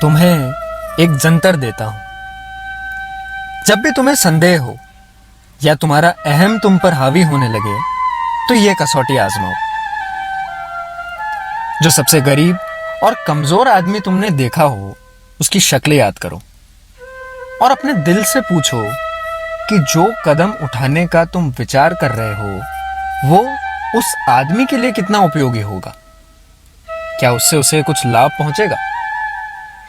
तुम्हें एक जंतर देता हूं। जब भी तुम्हें संदेह हो या तुम्हारा अहम तुम पर हावी होने लगे तो ये कसौटी आजमाओ। जो सबसे गरीब और कमजोर आदमी तुमने देखा हो उसकी शक्ल याद करो और अपने दिल से पूछो कि जो कदम उठाने का तुम विचार कर रहे हो वो उस आदमी के लिए कितना उपयोगी होगा। क्या उससे उसे कुछ लाभ पहुंचेगा?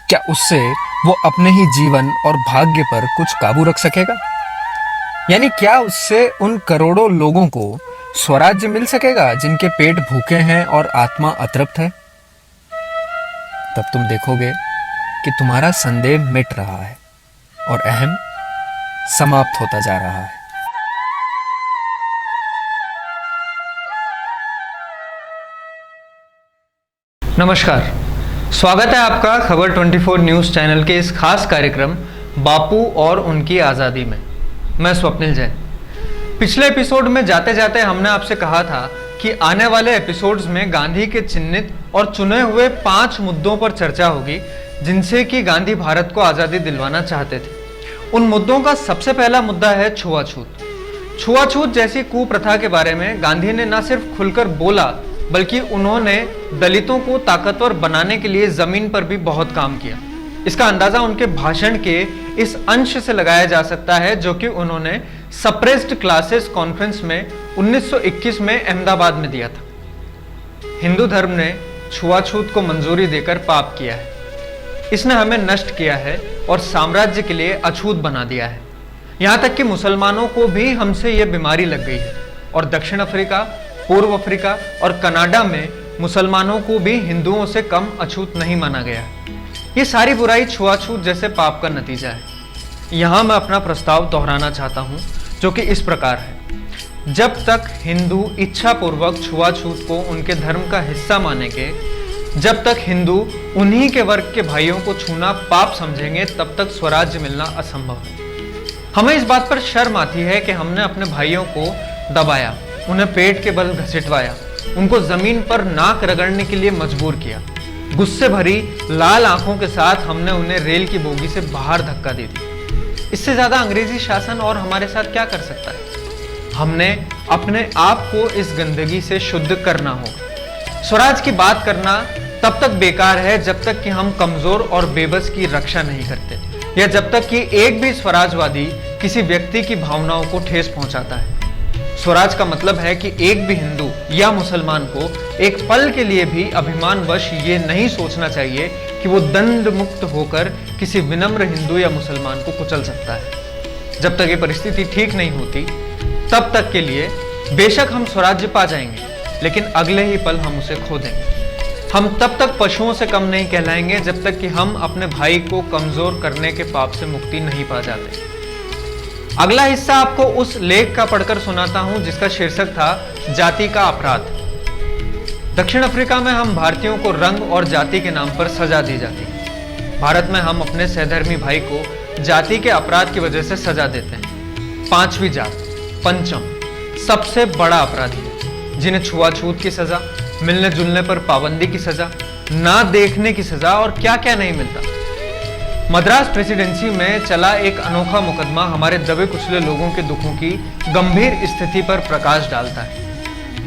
क्या उससे वो अपने ही जीवन और भाग्य पर कुछ काबू रख सकेगा? यानी क्या उससे उन करोड़ों लोगों को स्वराज्य मिल सकेगा जिनके पेट भूखे हैं और आत्मा अतृप्त है? तब तुम देखोगे कि तुम्हारा संदेह मिट रहा है और अहम समाप्त होता जा रहा है। नमस्कार, स्वागत है आपका खबर 24 न्यूज़ चैनल के इस खास कार्यक्रम बापू और उनकी आज़ादी में। मैं स्वप्निल जैन। पिछले एपिसोड में जाते जाते हमने आपसे कहा था कि आने वाले एपिसोड्स में गांधी के चिन्हित और चुने हुए 5 मुद्दों पर चर्चा होगी जिनसे कि गांधी भारत को आज़ादी दिलवाना चाहते थे। उन मुद्दों का सबसे पहला मुद्दा है छुआछूत। छुआछूत जैसी कुप्रथा के बारे में गांधी ने न सिर्फ खुलकर बोला बल्कि उन्होंने दलितों को ताकतवर बनाने के लिए जमीन पर भी बहुत काम किया। इसका अंदाजा उनके भाषण के इस अंश से लगाया जा सकता है जो कि उन्होंने सप्रेस्ड क्लासेस कॉन्फ्रेंस में 1921 में अहमदाबाद में दिया था। हिंदू धर्म ने छुआछूत को मंजूरी देकर पाप किया है, इसने हमें नष्ट किया है और साम्राज्य के लिए अछूत बना दिया है। यहां तक कि मुसलमानों को भी हमसे यह बीमारी लग गई है और दक्षिण अफ्रीका, पूर्व अफ्रीका और कनाडा में मुसलमानों को भी हिंदुओं से कम अछूत नहीं माना गया। ये सारी बुराई छुआछूत जैसे पाप का नतीजा है। यहां मैं अपना प्रस्ताव दोहराना चाहता हूं जो कि इस प्रकार है। जब तक हिंदू इच्छापूर्वक छुआछूत को उनके धर्म का हिस्सा मानेंगे, जब तक हिंदू उन्हीं के वर्ग के भाइयों को छूना पाप समझेंगे, तब तक स्वराज्य मिलना असंभव है। हमें इस बात पर शर्म आती है कि हमने अपने भाइयों को दबाया, उन्हें पेट के बल घसीटवाया, उनको जमीन पर नाक रगड़ने के लिए मजबूर किया। गुस्से भरी लाल आंखों के साथ हमने उन्हें रेल की बोगी से बाहर धक्का दे दी। इससे ज्यादा अंग्रेजी शासन और हमारे साथ क्या कर सकता है? हमने अपने आप को इस गंदगी से शुद्ध करना होगा। स्वराज की बात करना तब तक बेकार है जब तक कि हम कमजोर और बेबस की रक्षा नहीं करते या जब तक कि एक भी स्वराजवादी किसी व्यक्ति की भावनाओं को ठेस पहुंचाता है। स्वराज का मतलब है कि एक भी हिंदू या मुसलमान को एक पल के लिए भी अभिमानवश ये नहीं सोचना चाहिए कि वो दंड मुक्त होकर किसी विनम्र हिंदू या मुसलमान को कुचल सकता है। जब तक ये परिस्थिति ठीक नहीं होती तब तक के लिए बेशक हम स्वराज्य पा जाएंगे, लेकिन अगले ही पल हम उसे खो देंगे। हम तब तक पशुओं से कम नहीं कहलाएंगे जब तक कि हम अपने भाई को कमजोर करने के पाप से मुक्ति नहीं पा जाते। अगला हिस्सा आपको उस लेख का पढ़कर सुनाता हूं जिसका शीर्षक था जाति का अपराध। दक्षिण अफ्रीका में हम भारतीयों को रंग और जाति के नाम पर सजा दी जाती है। भारत में हम अपने सहधर्मी भाई को जाति के अपराध की वजह से सजा देते हैं। 5वीं जात, पंचम, सबसे बड़ा अपराधी है, जिन्हें छुआछूत की सजा, मिलने जुलने पर पाबंदी की सजा, ना देखने की सजा और क्या क्या नहीं मिलता। मद्रास प्रेसिडेंसी में चला एक अनोखा मुकदमा हमारे दबे कुचले लोगों के दुखों की गंभीर स्थिति पर प्रकाश डालता है।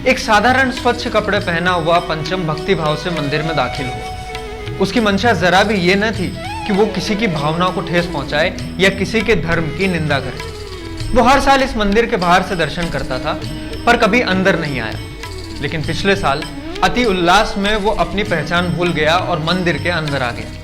एक साधारण स्वच्छ कपड़े पहना हुआ पंचम भक्तिभाव से मंदिर में दाखिल हुआ। उसकी मंशा जरा भी ये न थी कि वो किसी की भावनाओं को ठेस पहुंचाए या किसी के धर्म की निंदा करे। वो हर साल इस मंदिर के बाहर से दर्शन करता था पर कभी अंदर नहीं आया। लेकिन पिछले साल अति उल्लास में वो अपनी पहचान भूल गया और मंदिर के अंदर आ गया।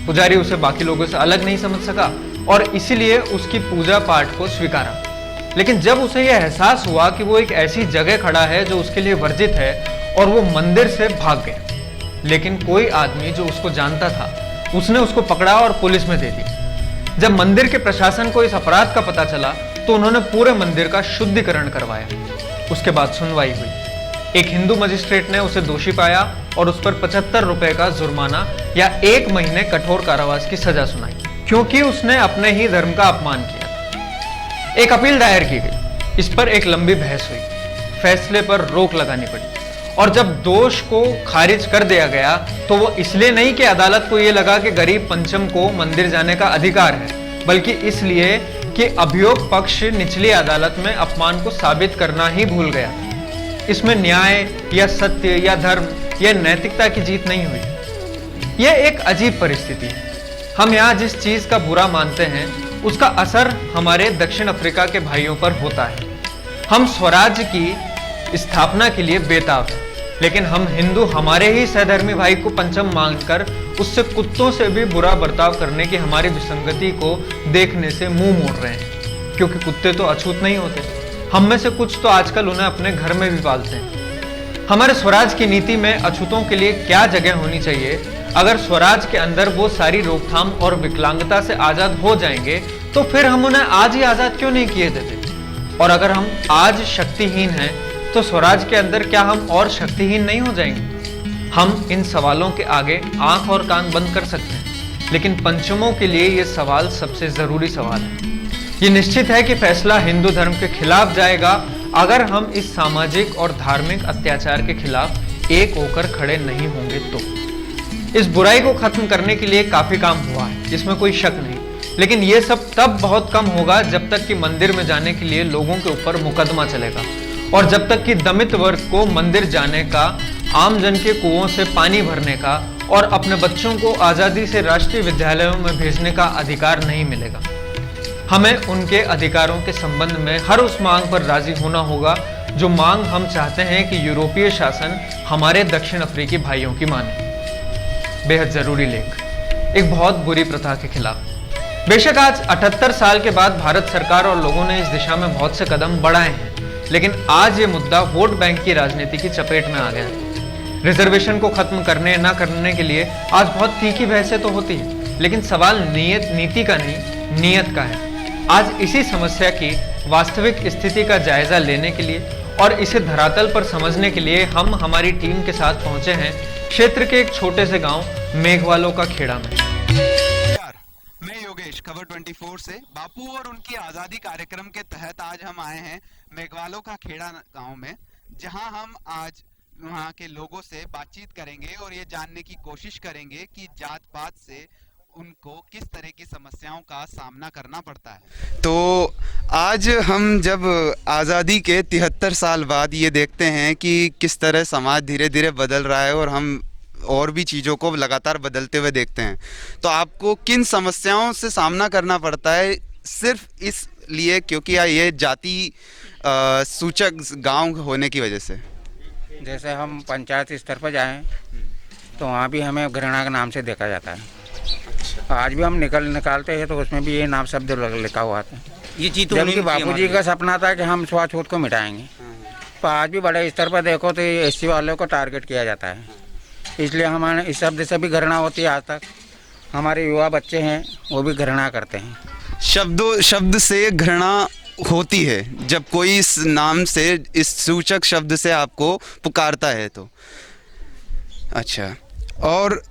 पुजारी उसे बाकी लोगों से अलग नहीं समझ सका और इसीलिए उसकी पूजा पाठ को स्वीकारा। लेकिन जब उसे यह एहसास हुआ कि वो एक ऐसी जगह खड़ा है जो उसके लिए वर्जित है और वो मंदिर से भाग गया। लेकिन कोई आदमी जो उसको जानता था उसने उसको पकड़ा और पुलिस में दे दिया। जब मंदिर के प्रशासन को इस अपराध का पता चला तो उन्होंने पूरे मंदिर का शुद्धिकरण करवाया। उसके बाद सुनवाई हुई। एक हिंदू मजिस्ट्रेट ने उसे दोषी पाया और उस पर 75 रुपए का जुर्माना या 1 महीने कठोर कारावास की सजा सुनाई, क्योंकि उसने अपने ही धर्म का अपमान किया। एक अपील दायर की गई। इस पर एक लंबी बहस हुई। फैसले पर रोक लगानी पड़ी और जब दोष को खारिज कर दिया गया तो वो इसलिए नहीं कि अदालत को ये लगा कि गरीब पंचम को मंदिर जाने का अधिकार है, बल्कि इसलिए कि अभियोग पक्ष निचली अदालत में अपमान को साबित करना ही भूल गया। इसमें न्याय या सत्य या धर्म या नैतिकता की जीत नहीं हुई। यह एक अजीब परिस्थिति है। हम यहाँ जिस चीज का बुरा मानते हैं उसका असर हमारे दक्षिण अफ्रीका के भाइयों पर होता है। हम स्वराज्य की स्थापना के लिए बेताब हैं, लेकिन हम हिंदू हमारे ही सहधर्मी भाई को पंचम मानकर उससे कुत्तों से भी बुरा बर्ताव करने की हमारी विसंगति को देखने से मुंह मोड़ रहे हैं, क्योंकि कुत्ते तो अछूत नहीं होते। हम में से कुछ तो आजकल उन्हें अपने घर में भी पालते हैं। हमारे स्वराज की नीति में अछूतों के लिए क्या जगह होनी चाहिए? अगर स्वराज के अंदर वो सारी रोकथाम और विकलांगता से आजाद हो जाएंगे तो फिर हम उन्हें आज ही आजाद क्यों नहीं किए देते? और अगर हम आज शक्तिहीन हैं तो स्वराज के अंदर क्या हम और शक्तिहीन नहीं हो जाएंगे? हम इन सवालों के आगे आंख और कान बंद कर सकते हैं, लेकिन पंचमों के लिए यह सवाल सबसे जरूरी सवाल है। ये निश्चित है कि फैसला हिंदू धर्म के खिलाफ जाएगा अगर हम इस सामाजिक और धार्मिक अत्याचार के खिलाफ एक होकर खड़े नहीं होंगे तो। इस बुराई को खत्म करने के लिए काफी काम हुआ है, इसमें कोई शक नहीं, लेकिन ये सब तब बहुत कम होगा जब तक कि मंदिर में जाने के लिए लोगों के ऊपर मुकदमा चलेगा, और जब तक कि दमित वर्ग को मंदिर जाने का, आम जन के कुओं से पानी भरने का और अपने बच्चों को आजादी से राष्ट्रीय विद्यालयों में भेजने का अधिकार नहीं मिलेगा। हमें उनके अधिकारों के संबंध में हर उस मांग पर राजी होना होगा जो मांग हम चाहते हैं कि यूरोपीय शासन हमारे दक्षिण अफ्रीकी भाइयों की माने। बेहद जरूरी लेख, एक बहुत बुरी प्रथा के खिलाफ। बेशक आज 78 साल के बाद भारत सरकार और लोगों ने इस दिशा में बहुत से कदम बढ़ाए हैं, लेकिन आज ये मुद्दा वोट बैंक की राजनीति की चपेट में आ गया है। रिजर्वेशन को खत्म करने न करने के लिए आज बहुत तीखी बहसें तो होती है, लेकिन सवाल नीति का नहीं, नीयत का है। आज इसी समस्या की वास्तविक स्थिति का जायजा लेने के लिए और इसे धरातल पर समझने के लिए हम हमारी टीम के साथ पहुंचे हैं क्षेत्र के एक छोटे से गांव मेघवालों का खेड़ा में। मैं योगेश, खबर 24 से। बापू और उनकी आजादी कार्यक्रम के तहत आज हम आए हैं मेघवालों का खेड़ा गांव में, जहां हम आज वहां के लोगों से बातचीत करेंगे और ये जानने की कोशिश करेंगे कि जात पात से उनको किस तरह की समस्याओं का सामना करना पड़ता है। तो आज हम जब आज़ादी के 73 साल बाद ये देखते हैं कि किस तरह समाज धीरे धीरे बदल रहा है और हम और भी चीज़ों को लगातार बदलते हुए देखते हैं, तो आपको किन समस्याओं से सामना करना पड़ता है? सिर्फ इसलिए क्योंकि ये जाति सूचक गांव होने की वजह से। जैसे हम पंचायत स्तर पर जाएं तो वहाँ भी हमें घृणा के नाम से देखा जाता है। आज भी हम निकालते हैं तो उसमें भी ये नाम शब्द लिखा हुआ था। ये चीज तो जबकि बापूजी का सपना था कि हम छुआछूत को मिटाएंगे, पर आज भी बड़े स्तर पर देखो तो ये एससी वालों को टारगेट किया जाता है। इसलिए हमारे इस शब्द से भी घृणा होती है। आज तक हमारे युवा बच्चे हैं वो भी घृणा करते हैं। शब्द से घृणा होती है जब कोई इस नाम से, इस सूचक शब्द से आपको पुकारता है तो। अच्छा, और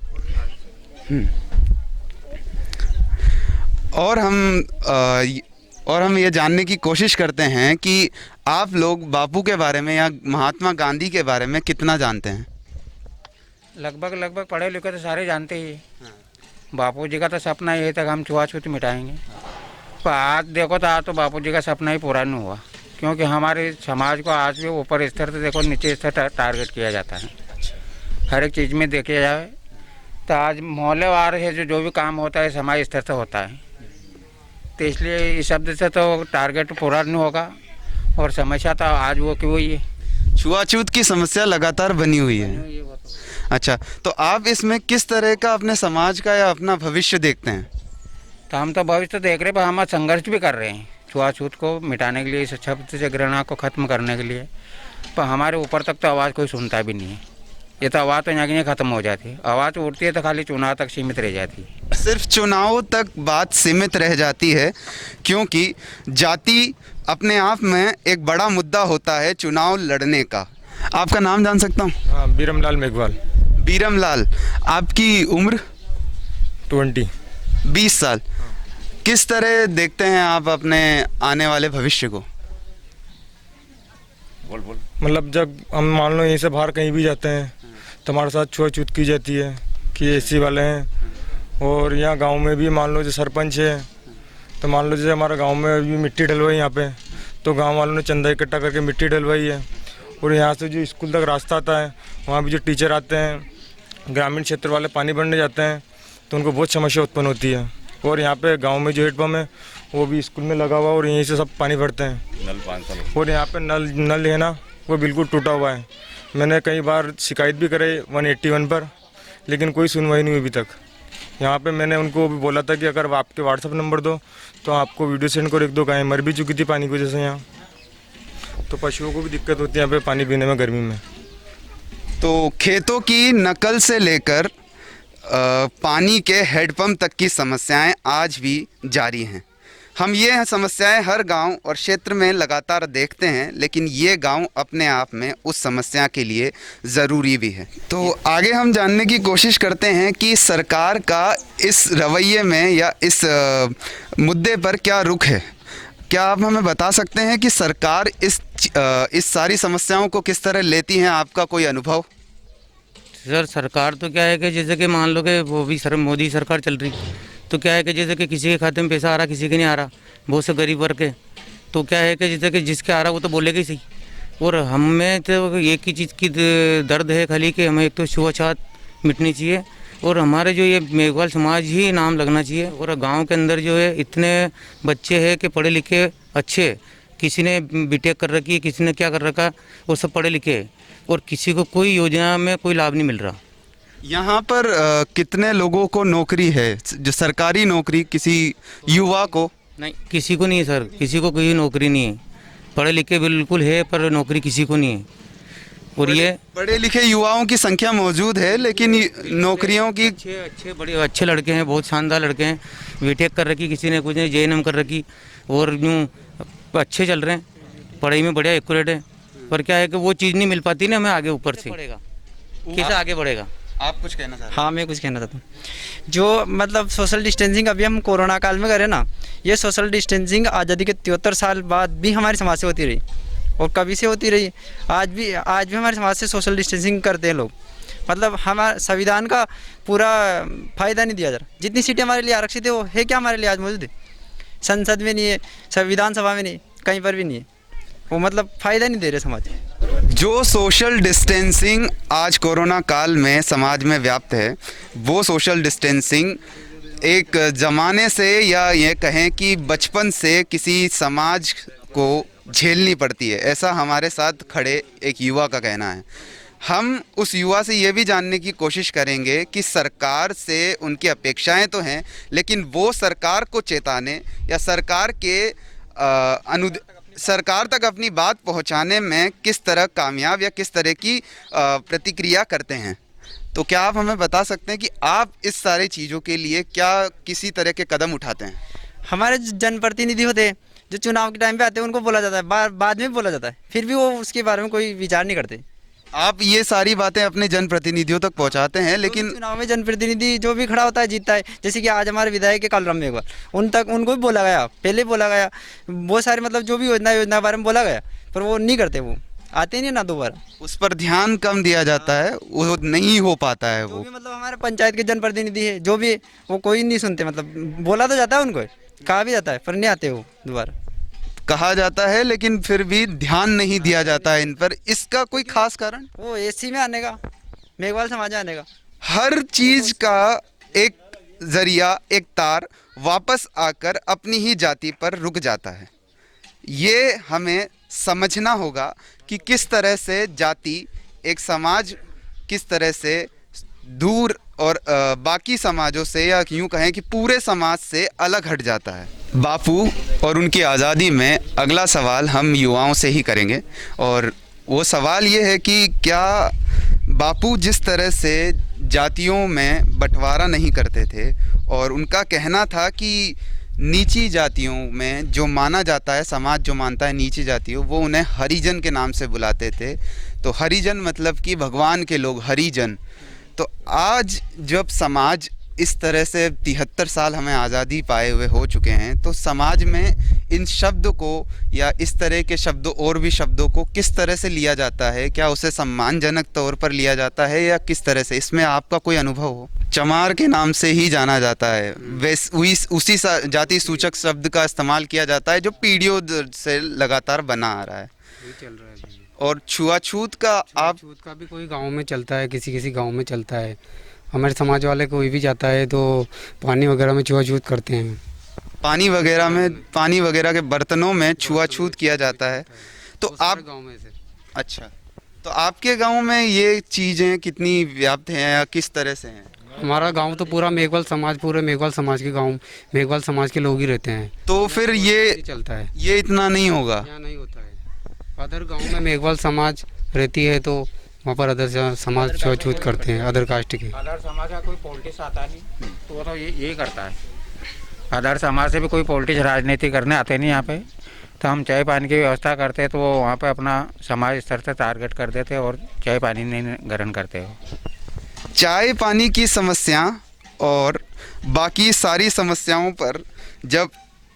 हम ये जानने की कोशिश करते हैं कि आप लोग बापू के बारे में या महात्मा गांधी के बारे में कितना जानते हैं? लगभग पढ़े लिखे तो सारे जानते ही। बापू जी का तो सपना यही था कि हम छुआछूत मिटाएंगे, पर आज देखो तो आज तो बापू जी का सपना ही पूरा नहीं हुआ, क्योंकि हमारे समाज को आज भी ऊपर स्तर से देखो नीचे स्तर टारगेट किया जाता है। हर एक चीज़ में देखा जाए तो आज मोहल्लेवार है जो भी काम होता है समाज स्तर से होता है, तो इसलिए इस शब्द से तो टारगेट पूरा नहीं होगा और समस्या तो आज वो की वही है। छुआछूत की समस्या लगातार बनी हुई है। अच्छा, तो आप इसमें किस तरह का अपने समाज का या अपना भविष्य देखते हैं? तो हम तो भविष्य देख रहे हैं, पर हम संघर्ष भी कर रहे हैं छुआछूत को मिटाने के लिए, इस शब्द से घृणा को ख़त्म करने के लिए, पर हमारे ऊपर तक तो आवाज़ कोई सुनता भी नहीं है। ये तो आवाज़ तो यहाँ की ख़त्म हो जाती है। आवाज़ उठती है तो खाली चुनाव तक सीमित रह जाती है। सिर्फ चुनाव तक बात सीमित रह जाती है, क्योंकि जाति अपने आप में एक बड़ा मुद्दा होता है चुनाव लड़ने का। आपका नाम जान सकता हूँ? हाँ, बीरमलाल मेघवाल। बीरमलाल, आपकी उम्र? 20 साल। किस तरह देखते हैं आप अपने आने वाले भविष्य को? बोल मतलब जब हम मान लो यहीं से बाहर कहीं भी जाते हैं तो हमारे साथ छुआछूत की जाती है कि एसी वाले हैं। और यहाँ गांव में भी मान लो जो सरपंच है, तो मान लो जैसे हमारे गांव में अभी मिट्टी डलवाई यहाँ पे, तो गांव वालों ने चंदा इकट्ठा करके मिट्टी डलवाई है। और यहाँ से जो स्कूल तक रास्ता आता है, वहाँ भी जो टीचर आते हैं ग्रामीण क्षेत्र वाले पानी भरने जाते हैं, तो उनको बहुत समस्या उत्पन्न होती है। और यहाँ पे गांव में जो हेडपम्प है वो भी स्कूल में लगा हुआ, और यहीं से सब पानी भरते हैं। नल 5 साल और यहाँ पे नल है ना, वो बिल्कुल टूटा हुआ है। मैंने कई बार शिकायत भी कराई 181 पर, लेकिन कोई सुनवाई नहीं हुई अभी तक। यहाँ पे मैंने उनको भी बोला था कि अगर आपके व्हाट्सअप नंबर दो तो आपको वीडियो सेंड करो। 1-2 गायें मर भी चुकी थी पानी की वजह से यहाँ, तो पशुओं को भी दिक्कत होती है यहाँ पे पानी पीने में गर्मी में। तो खेतों की नकल से लेकर पानी के हैंडपंप तक की समस्याएं आज भी जारी हैं। हम ये समस्याएं हर गांव और क्षेत्र में लगातार देखते हैं, लेकिन ये गांव अपने आप में उस समस्या के लिए ज़रूरी भी है। तो आगे हम जानने की कोशिश करते हैं कि सरकार का इस रवैये में या इस मुद्दे पर क्या रुख है। क्या आप हमें बता सकते हैं कि सरकार इस सारी समस्याओं को किस तरह लेती हैं? आपका कोई अनुभव? सर सरकार तो क्या है कि जैसे कि मान लो कि वो भी मोदी सरकार चल रही, तो क्या है कि जैसे कि किसी के खाते में पैसा आ रहा, किसी के नहीं आ रहा, बहुत से गरीब वर्ग के, तो क्या है कि जैसे कि जिसके आ रहा वो तो बोलेगा ही सही। और हमें तो एक ही चीज़ की दर्द है खाली कि हमें एक तो छुआछूत मिटनी चाहिए, और हमारे जो ये मेघवाल समाज ही नाम लगना चाहिए। और गांव के अंदर जो है इतने बच्चे हैं कि पढ़े लिखे अच्छे, किसी ने बीटेक कर रखी, किसी ने क्या कर रखा, वो सब पढ़े लिखे, और किसी को कोई योजना में कोई लाभ नहीं मिल रहा। यहाँ पर कितने लोगों को नौकरी है, जो सरकारी नौकरी किसी युवा को? नहीं, किसी को नहीं है सर, किसी को कोई नौकरी नहीं है। पढ़े लिखे बिल्कुल है पर नौकरी किसी को नहीं है। और ये पढ़े लिखे युवाओं की संख्या मौजूद है, लेकिन नौकरियों की अच्छे बड़े अच्छे लड़के हैं, बहुत शानदार लड़के हैं। बीटेक कर रखी किसी ने, कुछ ने JNM कर रखी, और यूँ अच्छे चल रहे हैं, पढ़ाई में बढ़िया एक्यूरेट है। पर क्या है कि वो चीज़ नहीं मिल पाती ना हमें आगे ऊपर से, कैसे आगे बढ़ेगा? आप कुछ कहना चाहते हैं? हाँ, मैं कुछ कहना चाहता हूँ। जो मतलब सोशल डिस्टेंसिंग अभी हम कोरोना काल में करें ना, ये सोशल डिस्टेंसिंग आज़ादी के 73 साल बाद भी हमारे समाज से होती रही, और कभी से होती रही। आज भी हमारे समाज से सोशल डिस्टेंसिंग करते हैं लोग। मतलब हमारे संविधान का पूरा फ़ायदा नहीं दिया जा रहा। जितनी सीटें हमारे लिए आरक्षित है वो है क्या हमारे लिए आज मौजूद है? संसद में नहीं है, संविधान सभा में नहीं, कहीं पर भी नहीं है। वो मतलब फ़ायदा नहीं दे रहे समाज। जो सोशल डिस्टेंसिंग आज कोरोना काल में समाज में व्याप्त है, वो सोशल डिस्टेंसिंग एक ज़माने से या ये कहें कि बचपन से किसी समाज को झेलनी पड़ती है, ऐसा हमारे साथ खड़े एक युवा का कहना है। हम उस युवा से ये भी जानने की कोशिश करेंगे कि सरकार से उनकी अपेक्षाएं तो हैं, लेकिन वो सरकार को चेताने या सरकार तक अपनी बात पहुंचाने में किस तरह कामयाब या किस तरह की प्रतिक्रिया करते हैं। तो क्या आप हमें बता सकते हैं कि आप इस सारी चीज़ों के लिए क्या किसी तरह के कदम उठाते हैं? हमारे जनप्रतिनिधि होते हैं, जो चुनाव के टाइम पे आते हैं, उनको बोला जाता है, बाद में बोला जाता है, फिर भी वो उसके बारे में कोई विचार नहीं करते। आप ये सारी बातें अपने जनप्रतिनिधियों तक पहुंचाते हैं, लेकिन चुनाव में जनप्रतिनिधि जो भी खड़ा होता है जीतता है। जैसे कि आज हमारे विधायक के कालराम मेघवाल, उनको भी बोला गया, पहले बोला गया, बहुत सारे मतलब जो भी योजना के बारे में बोला गया, पर वो नहीं करते, वो आते नहीं ना दोबारा। उस पर ध्यान कम दिया जाता है, वो नहीं हो पाता है। वो मतलब हमारे पंचायत के जनप्रतिनिधि है जो भी, वो कोई नहीं सुनते। मतलब बोला तो जाता है उनको, कहा भी जाता है, पर नहीं आते वो दोबारा। कहा जाता है लेकिन फिर भी ध्यान नहीं दिया जाता है इन पर। इसका कोई खास कारण? वो एसी में आने का, मेघवाल समाज आने का। हर चीज का एक जरिया, एक तार वापस आकर अपनी ही जाति पर रुक जाता है। ये हमें समझना होगा कि किस तरह से जाति, एक समाज किस तरह से दूर और बाकी समाजों से या यूँ कहें कि पूरे समाज से अलग हट जाता है। बापू और उनकी आज़ादी में अगला सवाल हम युवाओं से ही करेंगे, और वो सवाल ये है कि क्या बापू जिस तरह से जातियों में बंटवारा नहीं करते थे, और उनका कहना था कि नीची जातियों में जो माना जाता है, समाज जो मानता है नीची जातियों, वो उन्हें हरिजन के नाम से बुलाते थे। तो हरिजन मतलब कि भगवान के लोग, हरिजन। तो आज जब समाज इस तरह से 73 साल हमें आज़ादी पाए हुए हो चुके हैं, तो समाज में इन शब्द को या इस तरह के शब्दों और भी शब्दों को किस तरह से लिया जाता है? क्या उसे सम्मानजनक तौर पर लिया जाता है या किस तरह से? इसमें आपका कोई अनुभव हो? चमार के नाम से ही जाना जाता है, उसी जाति सूचक शब्द का इस्तेमाल किया जाता है जो पीढ़ियों से लगातार बना आ रहा है। चल रहा है जी। और छुआछूत का आप छूत का भी कोई गांव में चलता है, किसी किसी गांव में चलता है। हमारे समाज वाले कोई भी जाता है तो पानी वगैरह में छुआछूत करते हैं। पानी वगैरह के बर्तनों में छुआछूत किया जाता है। तो आप गांव में से अच्छा, तो आपके गांव में ये चीज़ें कितनी व्याप्त हैं या किस तरह से हैं? हमारा गांव तो पूरा मेघवाल समाज, पूरे मेघवाल समाज के गांव, मेघवाल समाज के लोग ही रहते हैं। तो फिर ये चलता है, ये इतना नहीं होगा। यहाँ नहीं होता है। अदर गांव में मेघवाल समाज रहती है तो वहाँ पर अदर समाज छुआछूत करते हैं, अदर कास्ट के। अदर समाज का कोई पॉलिटिक्स आता नहीं तो वो तो यही करता है। अदर समाज से भी कोई पॉलिटिक्स राजनीति करने आते नहीं यहाँ पे। तो हम चाय पानी की व्यवस्था करते तो वो वहाँ पे अपना समाज स्तर से टारगेट कर देते और चाय पानी नहीं ग्रहण करते हो। चाय पानी की समस्या और बाकी सारी समस्याओं पर जब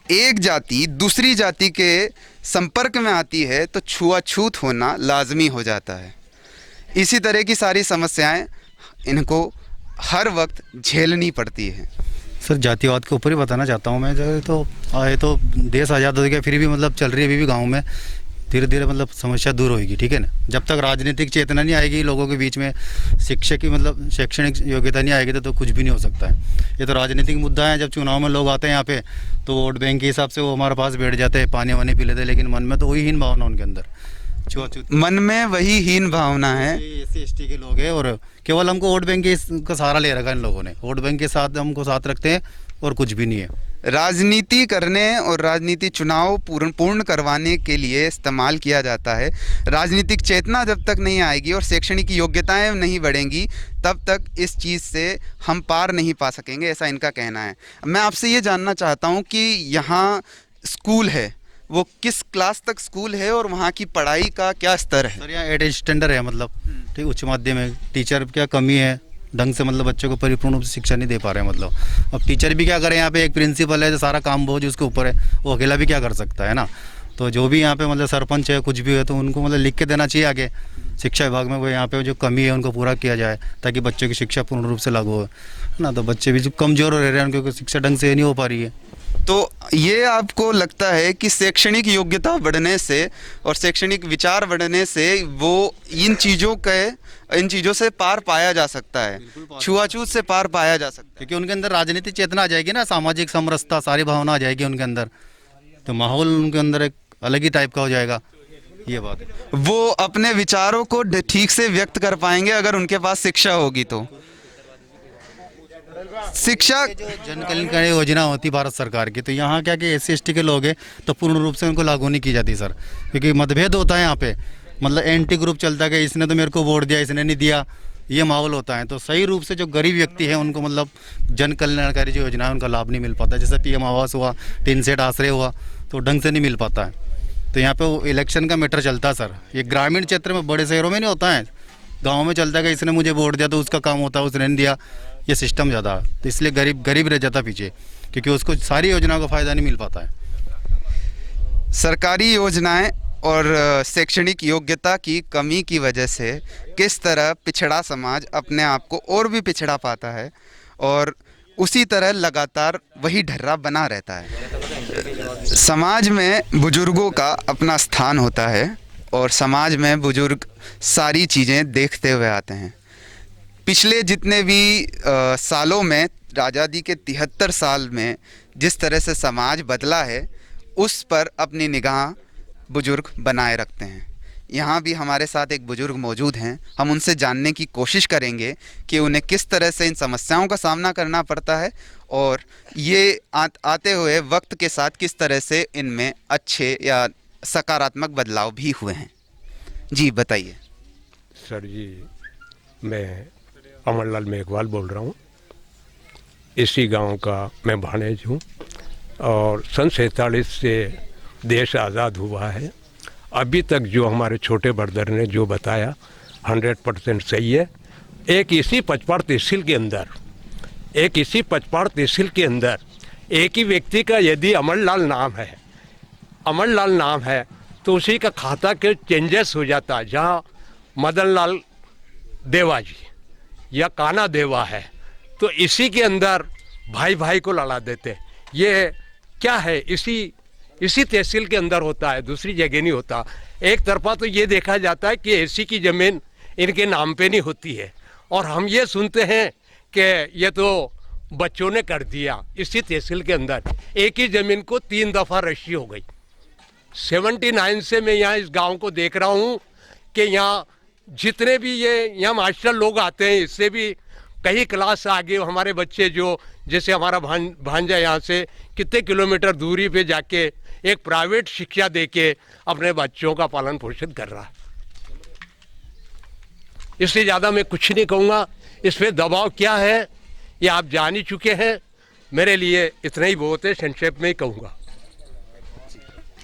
एक जाति दूसरी जाति के संपर्क में आती है तो छुआछूत होना लाजमी हो जाता है। इसी तरह की सारी समस्याएं इनको हर वक्त झेलनी पड़ती है। सर जातिवाद के ऊपर ही बताना चाहता हूँ मैं। जो तो आए तो देश आज़ाद हो गया, फिर भी मतलब चल रही है अभी भी गाँव में। धीरे धीरे मतलब समस्या दूर होगी, ठीक है ना। जब तक राजनीतिक चेतना नहीं आएगी लोगों के बीच में, शिक्षा की मतलब शैक्षणिक योग्यता नहीं आएगी तो कुछ भी नहीं हो सकता है। ये तो राजनीतिक मुद्दा है। जब चुनाव में लोग आते हैं यहाँ पे तो वोट बैंक के हिसाब से वो हमारे पास बैठ जाते हैं, पानी वानी पी लेते हैं, लेकिन मन में तो वही हीन भावना उनके अंदर, छुआछूत मन में वही हीन भावना है। SC ST के लोग हैं और केवल हमको वोट बैंक का सहारा ले रखा है इन लोगों ने। वोट बैंक के साथ हमको साथ रखते हैं और कुछ भी नहीं है। राजनीति करने और राजनीति चुनाव पूर्ण करवाने के लिए इस्तेमाल किया जाता है। राजनीतिक चेतना जब तक नहीं आएगी और शैक्षणिक योग्यताएं नहीं बढ़ेंगी तब तक इस चीज़ से हम पार नहीं पा सकेंगे, ऐसा इनका कहना है। मैं आपसे ये जानना चाहता हूँ कि यहाँ स्कूल है, वो किस क्लास तक स्कूल है और वहाँ की पढ़ाई का क्या स्तर है? सर यहाँ 8 स्टैंडर्ड है, मतलब ठीक उच्च माध्यमिक। टीचर क्या कमी है ढंग से, मतलब बच्चों को परिपूर्ण रूप से शिक्षा नहीं दे पा रहे हैं। मतलब अब टीचर भी क्या करें, यहाँ पे एक प्रिंसिपल है जो सारा काम बोझ उसके ऊपर है, वो अकेला भी क्या कर सकता है ना। तो जो भी यहाँ पे मतलब सरपंच है कुछ भी है तो उनको मतलब लिख के देना चाहिए आगे शिक्षा विभाग में, वो यहाँ पे जो कमी है उनको पूरा किया जाए ताकि बच्चों की शिक्षा पूर्ण रूप से लागू हो ना। तो बच्चे भी जो कमज़ोर रह रहे हैं उनकी शिक्षा ढंग से नहीं हो पा रही है। तो ये आपको लगता है कि शैक्षणिक योग्यता बढ़ने से और शैक्षणिक विचार बढ़ने से वो इन चीज़ों से पार पाया जा सकता है, छुआछूत से पार पाया जा सकता है? क्योंकि उनके अंदर राजनीतिक चेतना आ जाएगी ना, सामाजिक समरसता सारी भावना आ जाएगी उनके अंदर, तो माहौल उनके अंदर एक अलग ही टाइप का हो जाएगा। ये बात है। वो अपने विचारों को ठीक से व्यक्त कर पाएंगे अगर उनके पास शिक्षा होगी तो। शिक्षा जो जन कल्याणकारी योजना होती भारत सरकार की, तो यहाँ क्या कि SC ST के लोग हैं तो पूर्ण रूप से उनको लागू नहीं की जाती सर, क्योंकि मतभेद होता है यहाँ पे। मतलब एंटी ग्रुप चलता है कि इसने तो मेरे को वोट दिया, इसने नहीं दिया, ये माहौल होता है। तो सही रूप से जो गरीब व्यक्ति है उनको मतलब जन कल्याणकारी जो योजना है उनका लाभ नहीं मिल पाता। जैसे PM आवास हुआ, टीन सेट आश्रय हुआ, तो ढंग से नहीं मिल पाता है। तो यहाँ पे वो इलेक्शन का मैटर चलता है सर। ये ग्रामीण क्षेत्र में, बड़े शहरों में नहीं होता है, गाँव में चलता है कि इसने मुझे वोट दिया तो उसका काम होता है, उसने नहीं दिया, ये सिस्टम ज़्यादा है। तो इसलिए गरीब रह जाता पीछे, क्योंकि उसको सारी योजनाओं का फ़ायदा नहीं मिल पाता है। सरकारी योजनाएं और शैक्षणिक योग्यता की कमी की वजह से किस तरह पिछड़ा समाज अपने आप को और भी पिछड़ा पाता है और उसी तरह लगातार वही ढर्रा बना रहता है। समाज में बुजुर्गों का अपना स्थान होता है और समाज में बुजुर्ग सारी चीज़ें देखते हुए आते हैं। पिछले जितने भी सालों में, आज़ादी के 73 साल में जिस तरह से समाज बदला है उस पर अपनी निगाह बुजुर्ग बनाए रखते हैं। यहाँ भी हमारे साथ एक बुजुर्ग मौजूद हैं, हम उनसे जानने की कोशिश करेंगे कि उन्हें किस तरह से इन समस्याओं का सामना करना पड़ता है और ये आते हुए वक्त के साथ किस तरह से इनमें अच्छे या सकारात्मक बदलाव भी हुए हैं। जी बताइए। सर जी, मैं अमरलाल मेघवाल बोल रहा हूँ। इसी गांव का मैं भाणेज हूँ और सन 47 से देश आज़ाद हुआ है। अभी तक जो हमारे छोटे ब्रदर ने जो बताया 100% सही है। एक इसी पचपाड़ तहसील के अंदर एक ही व्यक्ति का यदि अमरलाल नाम है अमरलाल नाम है तो उसी का खाता के चेंजेस हो जाता है। जहाँ मदन लाल देवा जी या काना देवा है तो इसी के अंदर भाई भाई को लड़ा देते। ये क्या है, इसी तहसील के अंदर होता है, दूसरी जगह नहीं होता। एक तरफा तो ये देखा जाता है कि एसी की ज़मीन इनके नाम पे नहीं होती है, और हम ये सुनते हैं कि ये तो बच्चों ने कर दिया। इसी तहसील के अंदर एक ही ज़मीन को 3 दफ़ा रजिस्ट्री हो गई। 79 से मैं यहाँ इस गांव को देख रहा हूँ कि यहाँ जितने भी ये यहाँ मास्टर लोग आते हैं, इससे भी कई क्लास आगे हमारे बच्चे, जो जैसे हमारा भांजा यहाँ से कितने किलोमीटर दूरी पे जाके एक प्राइवेट शिक्षा देके अपने बच्चों का पालन पोषण कर रहा है। इससे ज़्यादा मैं कुछ नहीं कहूँगा। इस पर दबाव क्या है ये आप जान ही चुके हैं। मेरे लिए इतना ही बहुत है, संक्षेप में ही कहूँगा।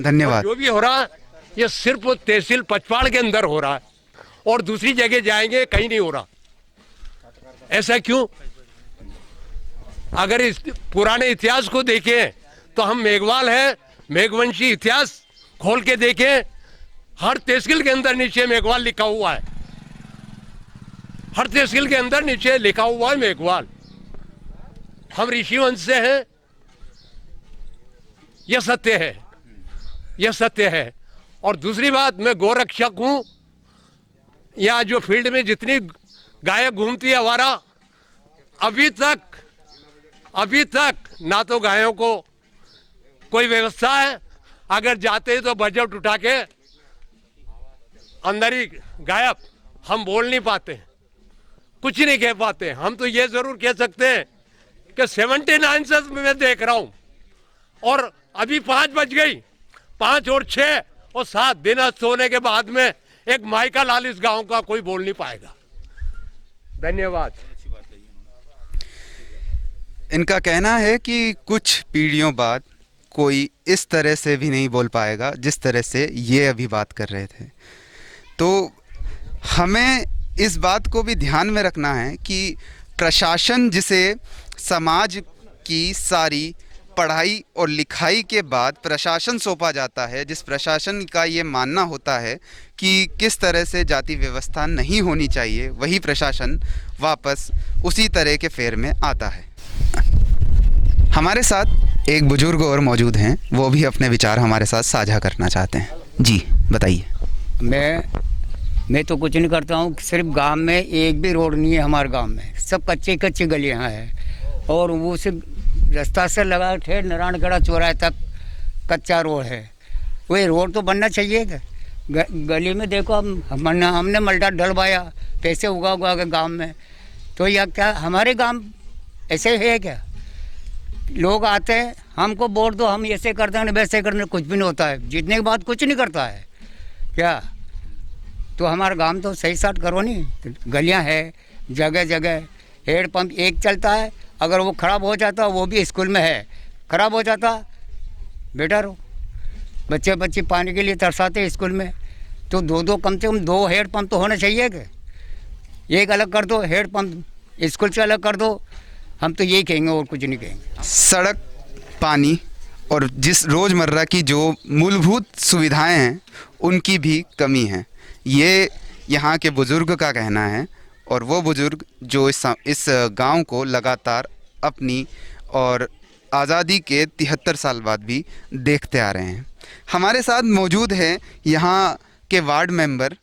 धन्यवाद। जो भी हो रहा है ये सिर्फ तहसील पचपाड़ के अंदर हो रहा है, और दूसरी जगह जाएंगे कहीं नहीं हो रहा। ऐसा क्यों? अगर इस पुराने इतिहास को देखें तो हम मेघवाल हैं, मेघवंशी इतिहास खोल के देखें, हर तहसील के अंदर नीचे मेघवाल लिखा हुआ है। हर तहसील के अंदर नीचे लिखा हुआ है मेघवाल। हम ऋषि वंश से हैं, यह सत्य है, यह सत्य है। और दूसरी बात, मैं गोरक्षक हूं। यहाँ जो फील्ड में जितनी गायें घूमती है हमारा, अभी तक ना तो गायों को कोई व्यवस्था है। अगर जाते हैं तो बजट उठा के अंदर ही गायब। हम बोल नहीं पाते, कुछ नहीं कह पाते। हम तो ये जरूर कह सकते हैं कि 79 से मैं देख रहा हूं, और अभी 5 बज गई, 5 और 6 और 7 दिन सोने के बाद में एक माइका लाल इस गांव का कोई बोल नहीं पाएगा। धन्यवाद। इनका कहना है कि कुछ पीढ़ियों बाद कोई इस तरह से भी नहीं बोल पाएगा जिस तरह से ये अभी बात कर रहे थे। तो हमें इस बात को भी ध्यान में रखना है कि प्रशासन, जिसे समाज की सारी पढ़ाई और लिखाई के बाद प्रशासन सौंपा जाता है, जिस प्रशासन का ये मानना होता है कि किस तरह से जाति व्यवस्था नहीं होनी चाहिए, वही प्रशासन वापस उसी तरह के फेर में आता है। हमारे साथ एक बुजुर्ग और मौजूद हैं, वो भी अपने विचार हमारे साथ साझा करना चाहते हैं। जी बताइए। मैं तो कुछ नहीं करता हूँ। सिर्फ गांव में एक भी रोड नहीं है हमारे गांव में, सब कच्ची गलियाँ हैं, और वो सिर्फ रास्ता से लगा ठेर नारायणगढ़ चौराहे तक कच्चा रोड है। वही रोड तो बनना चाहिए। गली में देखो, हमने मल्टा डलवाया, पैसे उगा के गांव में, तो यह क्या हमारे गांव ऐसे है क्या? लोग आते हैं, हमको वोट दो, हम ऐसे करते हैं, वैसे करने, कुछ भी नहीं होता है। जीतने के बाद कुछ नहीं करता है क्या? तो हमारा गांव तो सही साट करो नहीं। गलियां है जगह जगह, हेड पंप एक चलता है, अगर वो ख़राब हो जाता, वो भी स्कूल में है, ख़राब हो जाता बेटर हो। बच्चे पानी के लिए तरसाते स्कूल में, तो दो कम से कम 2 हेड पंप तो होना चाहिए। कि एक अलग कर दो, हेड पंप स्कूल से अलग कर दो। हम तो यही कहेंगे और कुछ नहीं कहेंगे। सड़क, पानी और जिस रोज़मर्रा की जो मूलभूत सुविधाएं हैं उनकी भी कमी है, ये यहाँ के बुज़ुर्ग का कहना है। और वो बुज़ुर्ग जो इस गांव को लगातार अपनी और आज़ादी के 73 साल बाद भी देखते आ रहे हैं। हमारे साथ मौजूद है यहाँ के वार्ड मेंबर।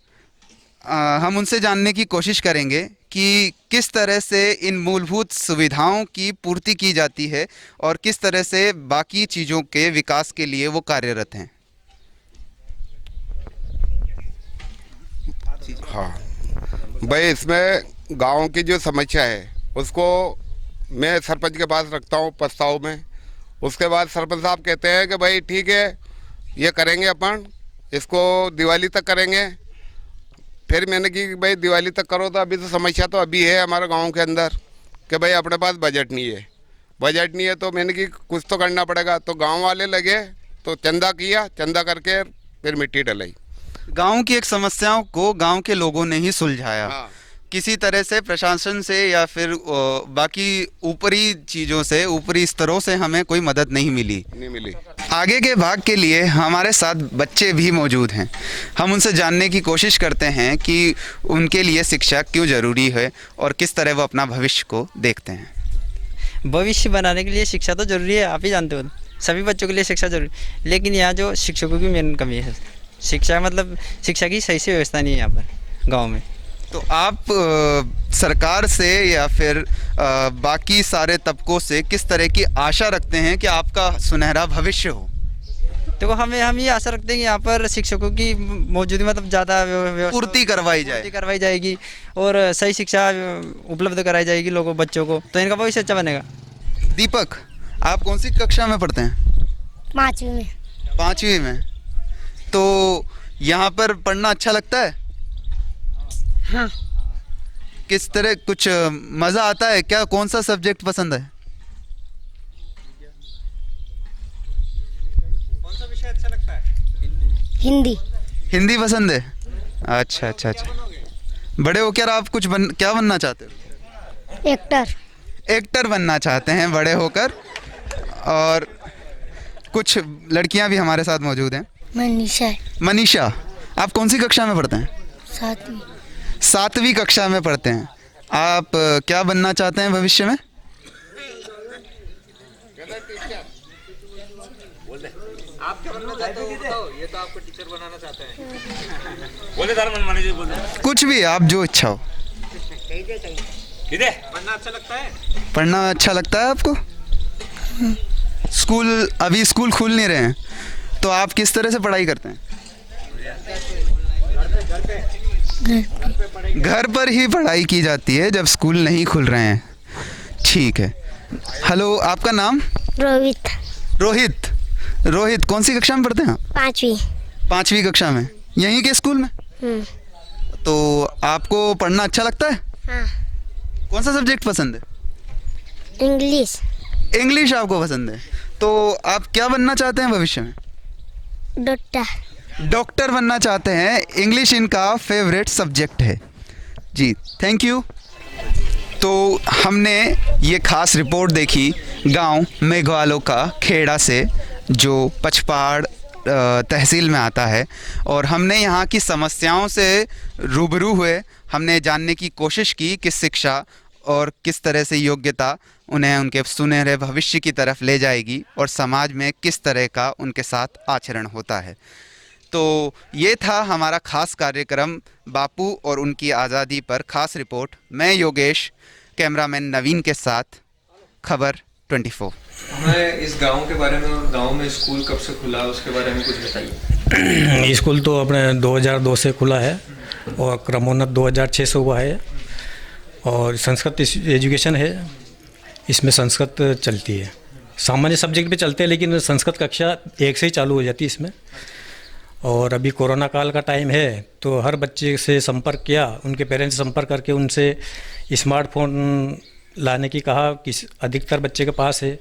हम उनसे जानने की कोशिश करेंगे कि किस तरह से इन मूलभूत सुविधाओं की पूर्ति की जाती है और किस तरह से बाकी चीज़ों के विकास के लिए वो कार्यरत हैं। हाँ भाई, इसमें गांव की जो समस्या है उसको मैं सरपंच के पास रखता हूँ प्रस्ताव में। उसके बाद सरपंच साहब कहते हैं कि भाई ठीक है, ये करेंगे अपन, इसको दिवाली तक करेंगे। फिर मैंने कि भाई दिवाली तक करो, तो अभी तो समस्या तो अभी है हमारे गांव के अंदर कि भाई अपने पास बजट नहीं है, तो मैंने कि कुछ तो करना पड़ेगा। तो गांव वाले लगे, तो चंदा किया, चंदा करके फिर मिट्टी डलाई। गांव की एक समस्याओं को गांव के लोगों ने ही सुलझाया। हाँ। किसी तरह से प्रशासन से या फिर बाकी ऊपरी चीज़ों से, ऊपरी स्तरों से हमें कोई मदद नहीं मिली। आगे के भाग के लिए हमारे साथ बच्चे भी मौजूद हैं। हम उनसे जानने की कोशिश करते हैं कि उनके लिए शिक्षा क्यों ज़रूरी है और किस तरह वो अपना भविष्य को देखते हैं। भविष्य बनाने के लिए शिक्षा तो ज़रूरी है, आप ही जानते हो, सभी बच्चों के लिए शिक्षा जरूरी, लेकिन यहाँ जो शिक्षकों की मेन कमी है, शिक्षा मतलब शिक्षा की सही से व्यवस्था नहीं है यहाँ पर गाँव में। तो आप सरकार से या फिर बाकी सारे तबकों से किस तरह की आशा रखते हैं कि आपका सुनहरा भविष्य हो? तो हम ये आशा रखते हैं कि यहाँ पर शिक्षकों की मौजूदगी मतलब ज़्यादा पूर्ति करवाई जाएगी और सही शिक्षा उपलब्ध कराई जाएगी लोगों बच्चों को, तो इनका भविष्य अच्छा बनेगा। दीपक, आप कौन सी कक्षा में पढ़ते हैं? 5वीं में। 5वीं में। तो यहाँ पर पढ़ना अच्छा लगता है? हाँ। किस तरह, कुछ मज़ा आता है क्या? कौन सा सब्जेक्ट पसंद है? कौन सा विषय अच्छा लगता है? हिंदी। हिंदी पसंद है। अच्छा अच्छा अच्छा। बड़े होकर आप कुछ क्या बनना चाहते हो? एक्टर बनना चाहते हैं बड़े होकर। और कुछ लड़कियां भी हमारे साथ मौजूद हैं। मनीषा, आप कौन सी कक्षा में पढ़ते हैं? 7वीं। 7वीं कक्षा में पढ़ते हैं। आप क्या बनना चाहते हैं भविष्य में? आप क्या बनना चाहते हो बताओ, ये तो आपको टीचर बनाना चाहते हैं। कुछ भी, आप जो इच्छा हो। पढ़ना अच्छा लगता है? पढ़ना अच्छा लगता है आपको? अभी स्कूल खुल नहीं रहे हैं, तो आप किस तरह से पढ़ाई करते हैं? घर पर ही पढ़ाई की जाती है जब स्कूल नहीं खुल रहे हैं। ठीक है। हेलो, आपका नाम? रोहित, कौन सी कक्षा में पढ़ते हैं आप? 5वीं। 5वीं कक्षा में, यहीं के स्कूल में? तो आपको पढ़ना अच्छा लगता है? हाँ। कौन सा सब्जेक्ट पसंद है? इंग्लिश आपको पसंद है। तो आप क्या बनना चाहते हैं भविष्य में? डॉक्टर बनना चाहते हैं। इंग्लिश इनका फेवरेट सब्जेक्ट है। जी, थैंक यू। तो हमने ये खास रिपोर्ट देखी गांव मेघवालों का खेड़ा से, जो पचपहाड़ तहसील में आता है, और हमने यहाँ की समस्याओं से रूबरू हुए। हमने जानने की कोशिश की कि शिक्षा और किस तरह से योग्यता उन्हें उनके सुनहरे भविष्य की तरफ ले जाएगी और समाज में किस तरह का उनके साथ आचरण होता है। तो ये था हमारा खास कार्यक्रम बापू और उनकी आज़ादी पर खास रिपोर्ट। मैं योगेश, कैमरामैन नवीन के साथ, खबर 24। हमें इस गांव के बारे में और गांव में स्कूल कब से खुला उसके बारे में कुछ बताइए। स्कूल तो अपने 2002 से खुला है और क्रमोन्नत 2006 से हुआ है, और संस्कृत एजुकेशन है, इसमें संस्कृत चलती है। सामान्य सब्जेक्ट भी चलते हैं, लेकिन संस्कृत कक्षा 1 से ही चालू हो जाती है इसमें। और अभी कोरोना काल का टाइम है, तो हर बच्चे से संपर्क किया, उनके पेरेंट्स से संपर्क करके उनसे स्मार्टफोन लाने की कहा कि अधिकतर बच्चे के पास है,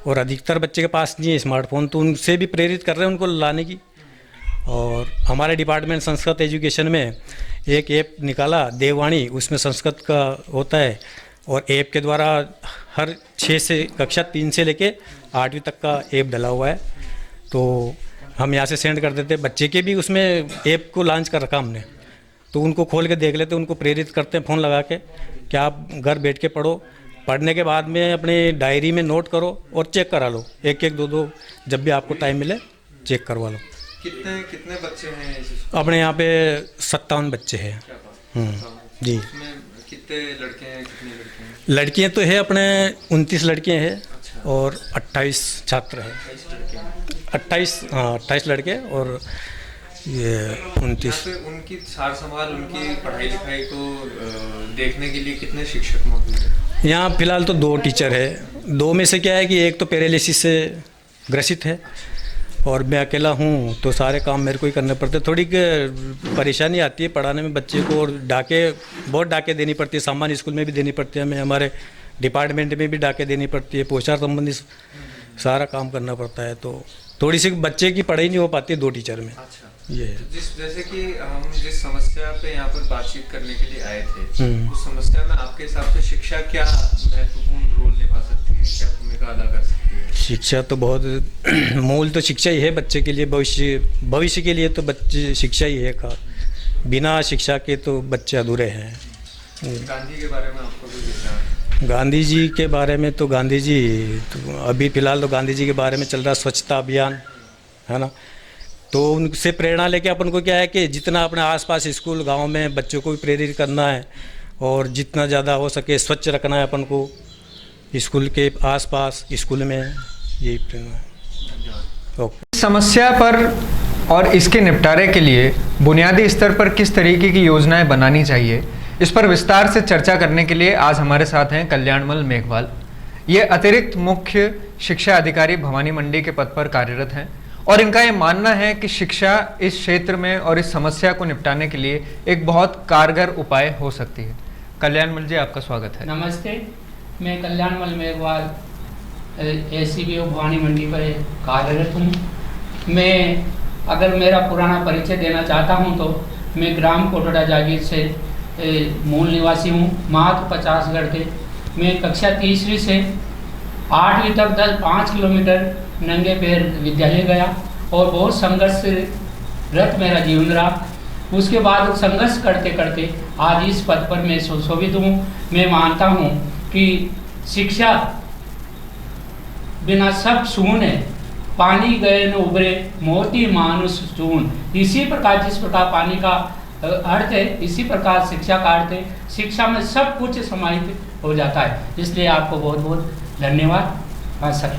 और अधिकतर बच्चे के पास नहीं है स्मार्टफोन, तो उनसे भी प्रेरित कर रहे हैं उनको लाने की। और हमारे डिपार्टमेंट संस्कृत एजुकेशन में एक ऐप निकाला देववाणी, उसमें संस्कृत का होता है, और ऐप के द्वारा हर 6 से कक्षा 3 से लेके 8वीं तक का ऐप डला हुआ है। तो हम यहाँ से सेंड कर देते, बच्चे के भी उसमें ऐप को लॉन्च कर रखा हमने, तो उनको खोल के देख लेते, उनको प्रेरित करते हैं फ़ोन लगा के कि आप घर बैठ के पढ़ो, पढ़ने के बाद में अपने डायरी में नोट करो और चेक करा लो, एक एक दो जब भी आपको टाइम मिले चेक करवा लो। कितने बच्चे हैं अपने यहाँ पे 57 बच्चे हैं। जी। कितने लड़के हैं, कितनी लड़कियाँ हैं? लड़कियाँ तो है अपने 29 लड़कियाँ हैं। अच्छा। और 28 छात्र हैं। 28 लड़के और ये 29। उनकी सार संभाल, उनकी पढ़ाई लिखाई को देखने के लिए कितने शिक्षक मौजूद हैं? यहाँ फिलहाल तो 2 टीचर है। 2 में से क्या है कि एक तो पैरालिसिस से ग्रसित है और मैं अकेला हूँ, तो सारे काम मेरे को ही करने पड़ते। थोड़ी परेशानी आती है पढ़ाने में बच्चे को, और बहुत डाके देनी पड़ती है। सामान्य स्कूल में भी देनी पड़ती है हमें, हमारे डिपार्टमेंट में भी डाके देनी पड़ती है, पोषण संबंधी सारा काम करना पड़ता है। तो थोड़ी सी बच्चे की पढ़ाई नहीं हो पाती है 2 टीचर में। अच्छा। ये जैसे कि हम जिस समस्या पे यहाँ पर बातचीत करने के लिए आए थे, उस समस्या में आपके हिसाब से शिक्षा क्या महत्वपूर्ण रोल निभा सकती है, क्या भूमिका अदा कर सकती है? शिक्षा तो बहुत मूल तो शिक्षा ही है बच्चे के लिए, भविष्य के लिए तो बच्चे शिक्षा ही है का। बिना शिक्षा के तो बच्चे अधूरे हैं। गांधी के बारे में आपको कुछ विचार? गांधी जी के बारे में तो गांधी जी तो अभी फ़िलहाल तो गांधी जी के बारे में चल रहा स्वच्छता अभियान है ना, तो उनसे प्रेरणा लेके अपन को क्या है कि जितना अपने आसपास स्कूल गांव में बच्चों को भी प्रेरित करना है और जितना ज़्यादा हो सके स्वच्छ रखना है अपन को स्कूल के आसपास, स्कूल में, यही प्रेरणा है। इस समस्या पर और इसके निपटारे के लिए बुनियादी स्तर पर किस तरीके की योजनाएं बनानी चाहिए, इस पर विस्तार से चर्चा करने के लिए आज हमारे साथ हैं कल्याणमल मेघवाल। ये अतिरिक्त मुख्य शिक्षा अधिकारी भवानी मंडी के पद पर कार्यरत हैं और इनका ये मानना है कि शिक्षा इस क्षेत्र में और इस समस्या को निपटाने के लिए एक बहुत कारगर उपाय हो सकती है। कल्याणमल जी, आपका स्वागत है। नमस्ते, मैं कल्याणमल मेघवाल ACBO भवानी मंडी पर कार्यरत हूँ। मैं अगर मेरा पुराना परिचय देना चाहता हूँ तो मैं ग्राम कोटड़ा जागीर से मूल निवासी हूँ, मात्र 50 गढ़ के। मैं कक्षा 3वीं से 8वीं तक 5 किलोमीटर नंगे पैर विद्यालय गया और बहुत संघर्ष रत मेरा जीवन रहा। उसके बाद संघर्ष करते करते आज इस पद पर मैं सुशोभित हूँ। मैं मानता हूँ कि शिक्षा बिना सब शून्य है, पानी गए न उभरे मोती मानुष चून। इसी प्रकार जिस प्रकार पानी का अर्थ है, इसी प्रकार शिक्षा का अर्थ है। शिक्षा में सब कुछ समाहित हो जाता है। इसलिए आपको बहुत बहुत धन्यवाद। हाँ सर,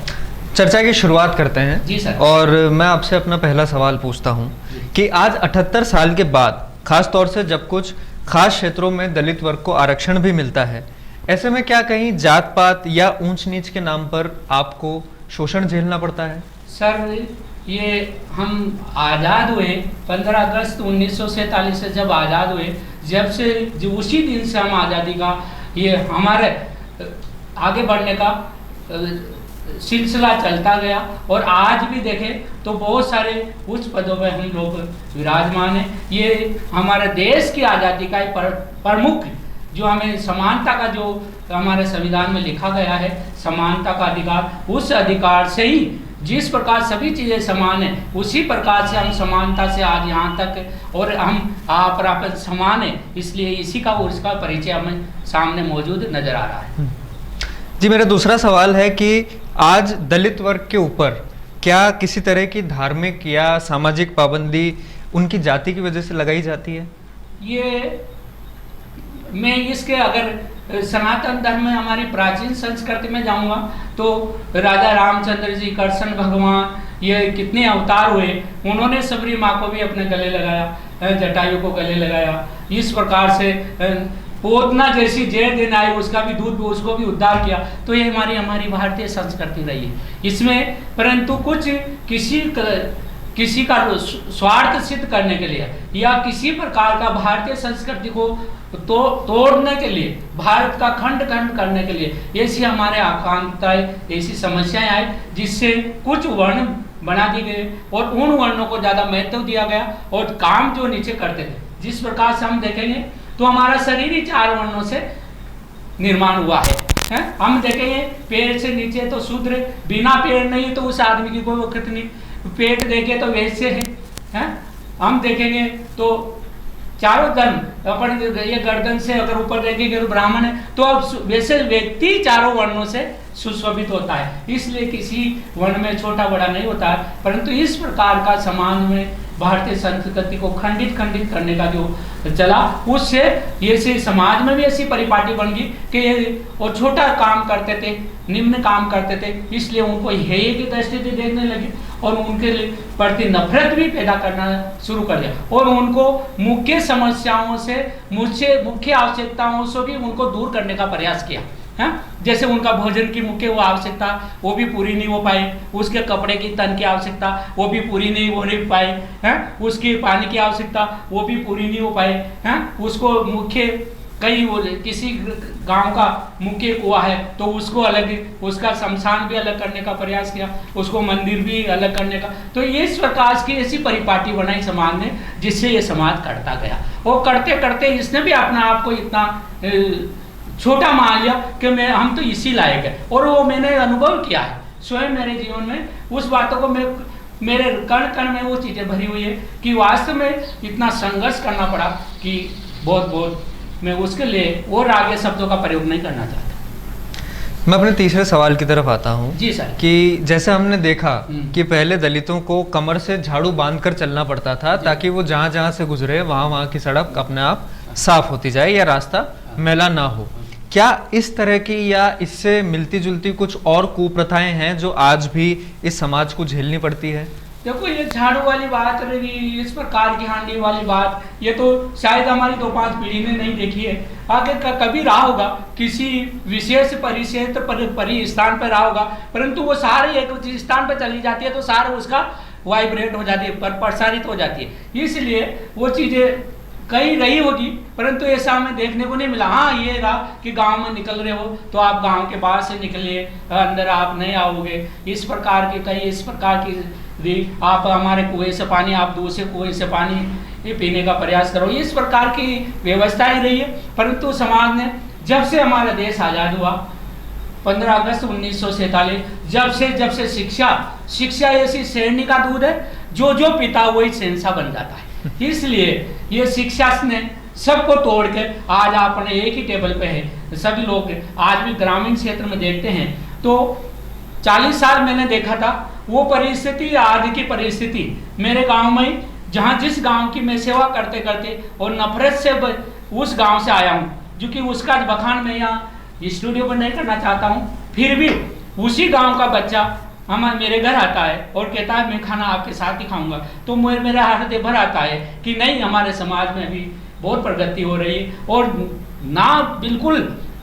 चर्चा की शुरुआत करते हैं। जी सर। और मैं आपसे अपना पहला सवाल पूछता हूं कि आज 78 साल के बाद, खास तौर से जब कुछ खास क्षेत्रों में दलित वर्ग को आरक्षण भी मिलता है, ऐसे में क्या कहीं जात पात या ऊंच नीच के नाम पर आपको शोषण झेलना पड़ता है? सर, ये हम आज़ाद हुए 15 अगस्त 1947 से जब आज़ाद हुए, जब से जो उसी दिन से हम आज़ादी का ये हमारे आगे बढ़ने का सिलसिला चलता गया और आज भी देखें तो बहुत सारे उच्च पदों में हम लोग विराजमान हैं। ये हमारे देश की आज़ादी का एक प्रमुख जो हमें समानता का जो हमारे संविधान में लिखा गया है, समानता का अधिकार, उस अधिकार से ही जिस प्रकार सभी चीज़ें समान हैं, उसी प्रकार से हम समानता से आज यहाँ तक और हम आप समान हैं। इसलिए इसी का और इसका परिचय हमें सामने मौजूद नज़र आ रहा है। जी, मेरा दूसरा सवाल है कि आज दलित वर्ग के ऊपर क्या किसी तरह की धार्मिक या सामाजिक पाबंदी उनकी जाति की वजह से लगाई जाती है? ये मैं इसके अगर सनातन धर्म में हमारी प्राचीन संस्कृति में जाऊंगा तो राजा रामचंद्र जी, कृष्ण भगवान, ये कितने अवतार हुए, उन्होंने सबरी माँ को भी अपने गले लगाया, जटायु को गले लगाया। इस प्रकार से पोतना जैसी जय दिन आई, उसका भी दूध, उसको भी उद्धार किया। तो ये हमारी भारतीय संस्कृति रही है इसमें। परंतु कुछ किसी का स्वार्थ सिद्ध करने के लिए या किसी प्रकार का भारतीय संस्कृति को तोड़ने के लिए, भारत का खंड करने के लिए ऐसी हमारे आकांक्षाएं, ऐसी समस्याएं आई जिससे कुछ वर्ण बना दिए गए और उन वर्णों को ज़्यादा महत्व दिया गया और काम जो नीचे करते थे। जिस प्रकार से हम देखेंगे तो हमारा शरीर ही 4 वर्णों से निर्माण हुआ है। हम देखेंगे पैर से नीचे तो शूद्र, बिना पैर नहीं तो उस आदमी की कोई वक्त नहीं, पेट देखे तो वैसे है। हम देखेंगे तो चारों धर्म अपन ये गर्दन से अगर ऊपर देखेंगे तो ब्राह्मण है, तो अब वैसे व्यक्ति चारों वर्णों से सुशोभित होता है। इसलिए किसी वर्ण में छोटा बड़ा नहीं होता है। परंतु इस प्रकार का समाज में भारतीय संस्कृति को खंडित करने का जो चला, उससे ऐसे समाज में भी ऐसी परिपाटी बन गई कि वो छोटा काम करते थे, निम्न काम करते थे, इसलिए उनको हेय की दृष्टि से देखने लगे और उनके प्रति नफरत भी पैदा करना शुरू कर दिया और उनको मुख्य समस्याओं से, मुख्य आवश्यकताओं से भी उनको दूर करने का प्रयास किया। जैसे उनका भोजन की मुख्य वो आवश्यकता वो भी पूरी नहीं हो पाई, उसके कपड़े की तन की आवश्यकता वो भी पूरी नहीं हो पाई, उसकी पानी की आवश्यकता वो भी पूरी नहीं हो पाई, उसको मुख्य कहीं वो किसी गांव का मुख्य कुआं है तो उसको अलग, उसका शमशान भी अलग करने का प्रयास किया, उसको मंदिर भी अलग करने का। तो ये इस प्रकार की ऐसी परिपाटी बनाई समाज ने जिससे ये समाज करता गया और करते करते इसने भी अपना आप को इतना छोटा मान लिया कि हम तो इसी लायक है। और वो मैंने अनुभव किया है स्वयं मेरे जीवन में उस बातों को मैं मेरे कण कण में वो चीज़ें भरी हुई है कि वास्तव में इतना संघर्ष करना पड़ा कि बहुत मैं उसके लिए और आगे शब्दों का प्रयोग नहीं करना चाहता। मैं अपने तीसरे सवाल की तरफ आता हूँ जी सर। कि जैसे हमने देखा कि पहले दलितों को कमर से झाड़ू बांधकर चलना पड़ता था ताकि वो जहाँ जहाँ से गुजरे वहाँ की सड़क अपने आप साफ होती जाए या रास्ता मैला ना हो। क्या इस तरह की या इससे मिलती जुलती कुछ और कुप्रथाएं हैं जो आज भी इस समाज को झेलनी पड़ती है? देखो, ये झाड़ू वाली बात रही, इस प्रकार की हांडी वाली बात, ये तो शायद हमारी 2-5 पीढ़ी ने नहीं देखी है। आगे का कभी रहा होगा, किसी विशेष परिक्षेत्र परिस्थान पर रहा होगा, परंतु वो सारे एक स्थान पर चली जाती है तो सारा उसका वाइब्रेट हो जाती है, प्रसारित हो जाती है। इसलिए वो चीज़ें कहीं रही होगी, परंतु ऐसा हमें देखने को नहीं मिला। हाँ, ये रहा कि गांव में निकल रहे हो तो आप गांव के बाहर से निकलिए, अंदर आप नहीं आओगे, इस प्रकार की कई इस प्रकार की आप हमारे कुएं से पानी, आप दूसरे कुएं से पानी पीने का प्रयास करो, इस प्रकार की व्यवस्था ही रही है। परंतु समाज ने जब से हमारा देश आज़ाद हुआ 15 अगस्त 1947, जब से शिक्षा ऐसी श्रेणी का दूध है जो पिता वही शहंशाह बन जाता है। इसलिए ये शिक्षा ने सबको तोड़ के आज अपने एक ही टेबल पे है सभी लोग। आज भी ग्रामीण क्षेत्र में देखते हैं तो 40 साल मैंने देखा था वो परिस्थिति, आज की परिस्थिति मेरे गांव में, जहां जिस गांव की मैं सेवा करते करते और नफरत से उस गांव से आया हूं, जो कि उसका बखान मैं यहाँ स्टूडियो पर नहीं करना चाहता हूं, फिर भी उसी गांव का बच्चा मेरे घर आता है और कहता है मैं खाना आपके साथ ही खाऊंगा, तो मेरा हृदय भर आता है कि नहीं, हमारे समाज में अभी बहुत प्रगति हो रही है और ना बिल्कुल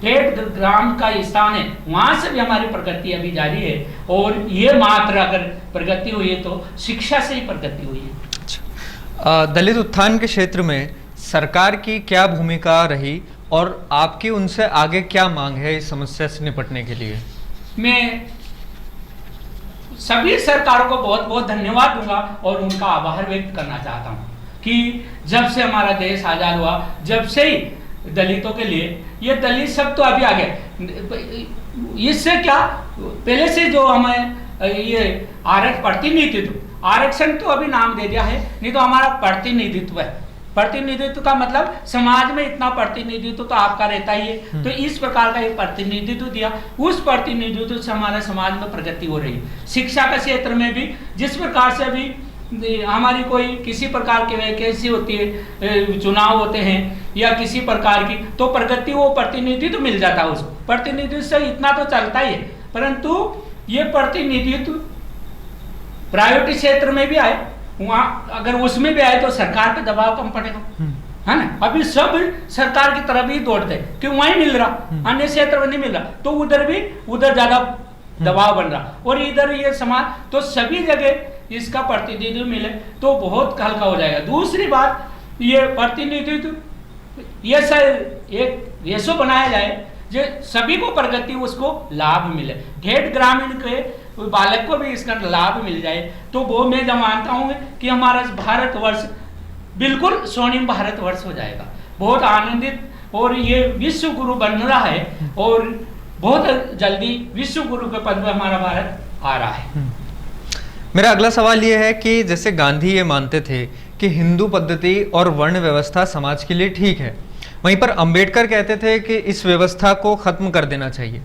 1.5 ग्राम का स्थान है, वहाँ से भी हमारी प्रगति अभी जारी है। और ये मात्र अगर प्रगति हुई है तो शिक्षा से ही प्रगति हुई है। दलित उत्थान के क्षेत्र में सरकार की क्या भूमिका रही और आपकी उनसे आगे क्या मांग है इस समस्या से निपटने के लिए? मैं सभी सरकारों को बहुत बहुत धन्यवाद दूंगा और उनका आभार व्यक्त करना चाहता हूं कि जब से हमारा देश आज़ाद हुआ, जब से ही दलितों के लिए ये दलित शब्द तो अभी आ गया, इससे क्या पहले से जो हमें ये प्रतिनिधित्व, आरक्षण तो अभी नाम दे दिया है, नहीं तो हमारा प्रतिनिधित्व है। प्रतिनिधित्व का मतलब समाज में इतना प्रतिनिधित्व तो आपका रहता ही है, तो इस प्रकार का एक प्रतिनिधित्व दिया, उस प्रतिनिधित्व से हमारे समाज में प्रगति हो रही है। शिक्षा के क्षेत्र में भी जिस प्रकार से अभी हमारी कोई किसी प्रकार की वैकेंसी होती है, चुनाव होते हैं या किसी प्रकार की, तो प्रगति वो प्रतिनिधित्व मिल जाता है उसको, प्रतिनिधित्व से इतना तो चलता ही है। परंतु ये प्रतिनिधित्व प्राइवेट क्षेत्र में भी आए, वहाँ अगर उसमें भी आए तो सरकार पे दबाव कम पड़ेगा, है ना। अभी सब सरकार की तरफ ही दौड़ते कि वहीं मिल रहा, अन्य क्षेत्र में नहीं मिल रहा, तो उधर ज्यादा दबाव बन रहा, और इधर ये समाज, तो सभी जगह इसका प्रतिनिधित्व मिले तो बहुत हल्का हो जाएगा। दूसरी बात, ये प्रतिनिधित्व ये एक रेशो बनाया जाए जो सभी को प्रगति, उसको लाभ मिले, 1.5 ग्रामीण के बालक को भी इसका लाभ मिल जाए, तो वो मैं जब मानता हूँ कि हमारा भारतवर्ष बिल्कुल स्वर्णिम भारतवर्ष हो जाएगा, बहुत आनंदित, और ये विश्व गुरु बन रहा है और बहुत जल्दी विश्व गुरु के पद पर हमारा भारत आ रहा है। मेरा अगला सवाल ये है कि जैसे गांधी ये मानते थे कि हिंदू पद्धति और वर्ण व्यवस्था समाज के लिए ठीक है, वहीं पर अंबेडकर कहते थे कि इस व्यवस्था को खत्म कर देना चाहिए।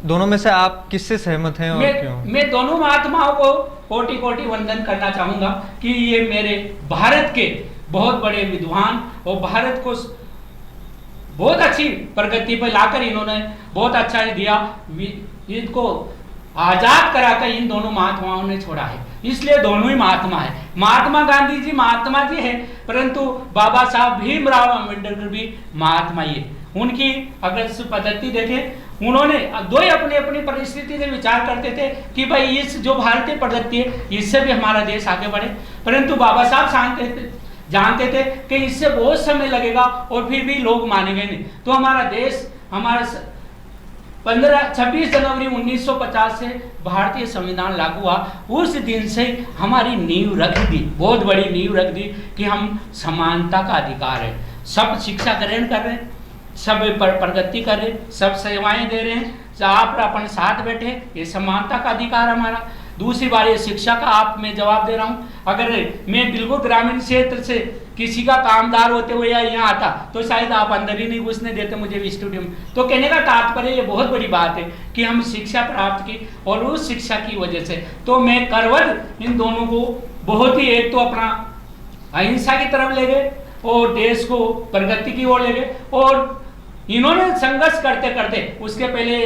दोनों में से आप किससे सहमत हैं और क्यों? मैं दोनों महात्माओं को कोटि कोटि वंदन करना चाहूंगा कि ये मेरे भारत के बहुत बड़े विद्वान और भारत को बहुत अच्छी प्रगति पर लाकर इन्होंने बहुत अच्छा दिया, इनको आजाद कराकर इन दोनों महात्माओं ने छोड़ा है, इसलिए दोनों ही महात्मा है। महात्मा गांधी जी महात्मा जी है, परंतु बाबा साहब भीमराव अम्बेडकर भी महात्मा ही है। उनकी अगर पद्धति देखें, उन्होंने दो ही अपनी अपनी परिस्थिति से विचार करते थे कि भाई इस जो भारतीय पद्धति है इससे भी हमारा देश आगे बढ़े, परंतु बाबा साहब जानते थे कि इससे बहुत समय लगेगा और फिर भी लोग मानेंगे नहीं, तो हमारा देश, हमारा 26 जनवरी 1950 से भारतीय संविधान लागू हुआ, उस दिन से हमारी नींव रख दी, बहुत बड़ी नींव रख दी कि हम समानता का अधिकार है, सब शिक्षा ग्रहण कर रहे हैं, सब प्रगति कर रहे, सब सेवाएं दे रहे हैं, आप अपन साथ बैठे, ये समानता का अधिकार हमारा। दूसरी बात, ये शिक्षा का आप मैं जवाब दे रहा हूँ, अगर मैं बिल्कुल ग्रामीण क्षेत्र से किसी का कामदार होते हुए या यहाँ आता तो शायद आप अंदर ही नहीं घुसने देते मुझे भी स्टूडियो में। तो कहने का तात्पर्य ये बहुत बड़ी बात है कि हम शिक्षा प्राप्त की, और उस शिक्षा की वजह से तो मैं करवट इन दोनों को बहुत ही, एक तो अपना अहिंसा की तरफ ले गए और देश को प्रगति की ओर ले गए, और इन्होंने संघर्ष करते करते उसके पहले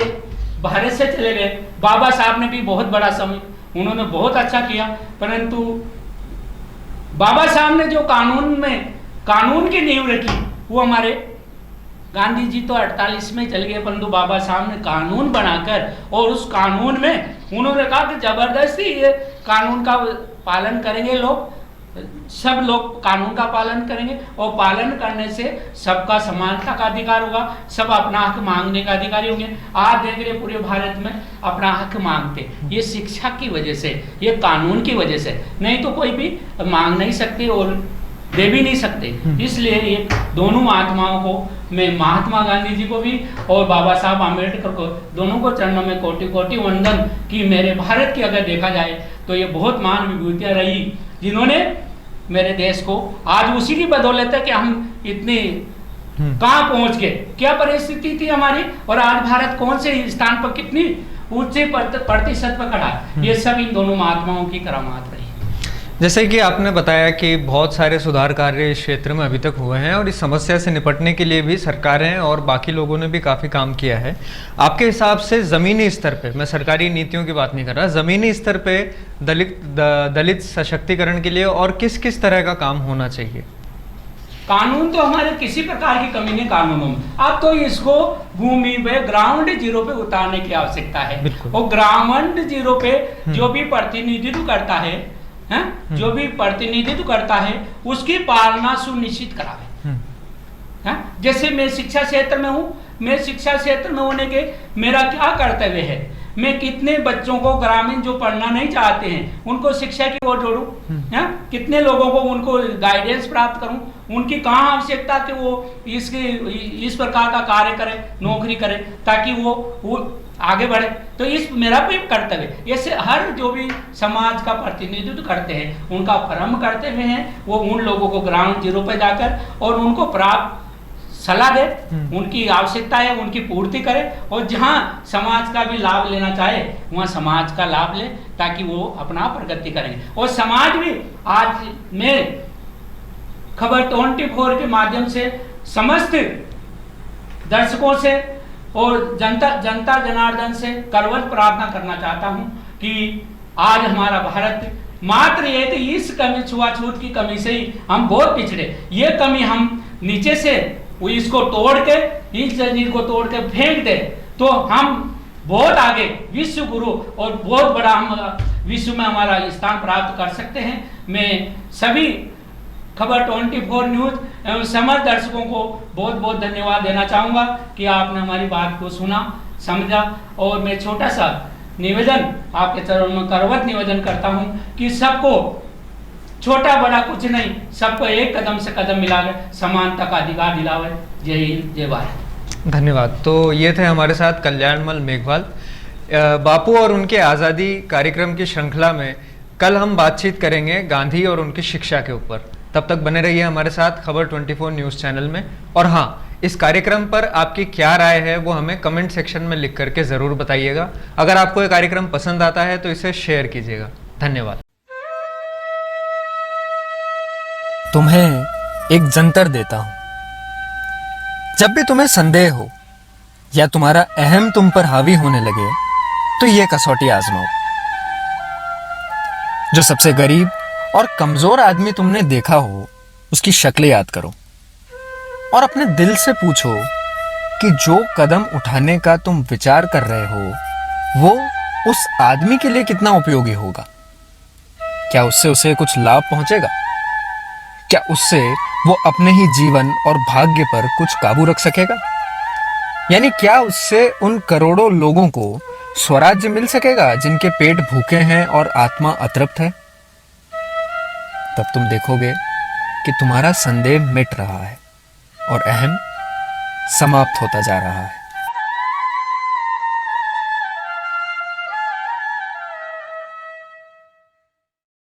भारत से चले गए। बाबा साहब ने भी बहुत बड़ा समय, उन्होंने बहुत अच्छा किया, परंतु बाबा साहब ने जो कानून की नींव रखी वो हमारे गांधी जी तो 48 में चल गए, परंतु बाबा साहब ने कानून बनाकर, और उस कानून में उन्होंने कहा कि जबरदस्ती ये कानून का पालन करेंगे लोग, सब लोग कानून का पालन करेंगे, और पालन करने से सबका समानता का अधिकार होगा, सब अपना हक मांगने का अधिकारी होंगे। आज देख रहे पूरे भारत में अपना हक मांगते, ये शिक्षा की वजह से, ये कानून की वजह से, नहीं तो कोई भी मांग नहीं सकते और दे भी नहीं सकते। इसलिए ये दोनों महात्माओं को मैं, महात्मा गांधी जी को भी और बाबा साहब आम्बेडकर को, दोनों को चरणों में कोटि कोटि वंदन कि मेरे भारत की अगर देखा जाए तो ये बहुत महान विभूतियाँ रही जिन्होंने मेरे देश को, आज उसी की बदौलत है कि हम इतने कहाँ पहुंच गए, क्या परिस्थिति थी हमारी, और आज भारत कौन से स्थान पर कितनी ऊंचे प्रतिशत पर खड़ा है, ये सब इन दोनों महात्माओं की करामात रही। जैसे कि आपने बताया कि बहुत सारे सुधार कार्य इस क्षेत्र में अभी तक हुए हैं, और इस समस्या से निपटने के लिए भी सरकारें और बाकी लोगों ने भी काफ़ी काम किया है। आपके हिसाब से ज़मीनी स्तर पे, मैं सरकारी नीतियों की बात नहीं कर रहा, ज़मीनी स्तर पे दलित सशक्तिकरण के लिए और किस किस तरह का काम होना चाहिए? कानून तो हमारे किसी प्रकार की कमी नहीं कानूनों में, अब तो इसको भूमि पे ग्राउंड जीरो पे उतारने की आवश्यकता है, और ग्राउंड जीरो पे जो भी प्रतिनिधित्व करता है, जो भी प्रतिनिधित्व करता है उसकी पालना सुनिश्चित करावे। जैसे मैं शिक्षा क्षेत्र में हूँ, मैं शिक्षा क्षेत्र में होने के मेरा क्या कर्तव्य है, मैं कितने बच्चों को ग्रामीण जो पढ़ना नहीं चाहते हैं उनको शिक्षा की ओर जोड़ूं, कितने लोगों को उनको गाइडेंस प्राप्त करूं, उनकी कहाँ आवश्यकता कि वो इस प्रकार का कार्य करें, नौकरी करें, ताकि वो आगे बढ़े। तो इस मेरा भी कर्तव्य, ऐसे हर जो भी समाज का प्रतिनिधित्व करते हैं उनका परम कर्तव्य है वो उन लोगों को ग्राउंड जीरो पे जाकर और उनको प्राप्त सलाह दे, उनकी आवश्यकता है उनकी पूर्ति करे, और जहां समाज का भी लाभ लेना चाहे वहां समाज का लाभ ले, ताकि वो अपना प्रगति करेंगे। और समाज भी, आज मैं खबर 24 के माध्यम से समस्त दर्शकों से और जनता जनार्दन से करवत प्रार्थना करना चाहता हूं कि आज हमारा भारत मात्र ये कि इस कमी, छुआछूत की कमी से ही हम बहुत पिछड़े, ये कमी हम नीचे से इसको तोड़ के, इस जंजीर को तोड़ के फेंक दे तो हम बहुत आगे विश्व गुरु और बहुत बड़ा हम विश्व में हमारा स्थान प्राप्त कर सकते हैं। मैं सभी खबर 24 न्यूज एवं समस्त दर्शकों को बहुत बहुत धन्यवाद देना चाहूँगा कि आपने हमारी बात को सुना, समझा, और मैं छोटा सा निवेदन आपके चरणों में करवत निवेदन करता हूँ कि सबको, छोटा बड़ा कुछ नहीं, सबको एक कदम से कदम मिलाकर समानता का अधिकार दिलावे। जय हिंद, जय भारत। धन्यवाद। तो ये थे हमारे साथ कल्याणमल मेघवाल। बापू और उनके आज़ादी कार्यक्रम की श्रृंखला में कल हम बातचीत करेंगे गांधी और उनकी शिक्षा के ऊपर। तब तक बने रहिए हमारे साथ खबर 24 न्यूज़ चैनल में। और हाँ, इस कार्यक्रम पर आपकी क्या राय है वो हमें कमेंट सेक्शन में लिख करके ज़रूर बताइएगा। अगर आपको ये कार्यक्रम पसंद आता है तो इसे शेयर कीजिएगा। धन्यवाद। तुम्हें एक जंतर देता हूं, जब भी तुम्हें संदेह हो या तुम्हारा अहम तुम पर हावी होने लगे तो ये कसौटी आजमाओ। जो सबसे गरीब और कमजोर आदमी तुमने देखा हो उसकी शक्ल याद करो और अपने दिल से पूछो कि जो कदम उठाने का तुम विचार कर रहे हो वो उस आदमी के लिए कितना उपयोगी होगा। क्या उससे उसे कुछ लाभ पहुंचेगा? क्या उससे वो अपने ही जीवन और भाग्य पर कुछ काबू रख सकेगा? यानी क्या उससे उन करोड़ों लोगों को स्वराज्य मिल सकेगा जिनके पेट भूखे हैं और आत्मा अतृप्त है? तब तुम देखोगे कि तुम्हारा संदेह मिट रहा है और अहम समाप्त होता जा रहा है।